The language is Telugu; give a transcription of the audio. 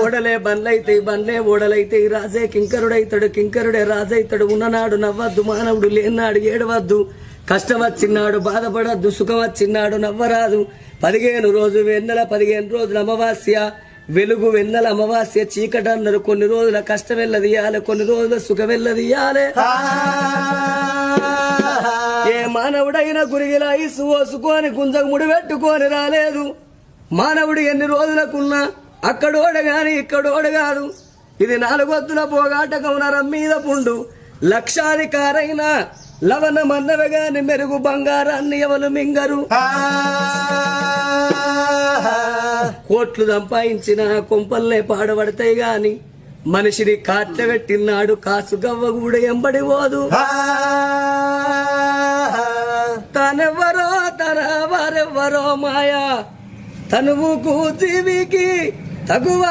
ఓడలే బండ్లైతే బండ్లే ఓడలైతే రాజే కింకరుడైతాడు కింకరుడే రాజైతాడు. ఉన్ననాడు నవ్వద్దు మానవుడు లేనాడు ఏడవద్దు. కష్టం వచ్చినాడు బాధపడద్దు సుఖం వచ్చినాడు నవ్వరాదు. 15 రోజు వెన్నెల 15 రోజుల అమావాస్య వెలుగు వెన్నెల అమావాస్య చీకటి అన్నారు. కొన్ని రోజుల కష్టం వెళ్ళదియాలి కొన్ని రోజుల సుఖం వెళ్ళదియాలి. ఏ మానవుడైనా గురిగిలా ఇసు ఓసుకొని గుంజకు ముడి పెట్టుకొని రాలేదు. మానవుడు ఎన్ని రోజులకున్నా అక్కడోడ గాని ఇక్కడోడ కాదు. ఇది 4 వద్దుల పోగాటకం నరం మీద పుండు. లక్షాధికారైన లవణ మన్నవ గాని మెరుగు బంగారాన్ని ఎవరు మింగరు. కోట్లు సంపాదించిన కొంపల్లే పాడబడతాయి గాని మనిషిని కాట్ల పెట్టినాడు కాసు గవ్వ కూడా ఎంబడి పోదు. తనెవ్వరో తన వారెవ్వరో మాయా తనువుకు జీవికి తగువ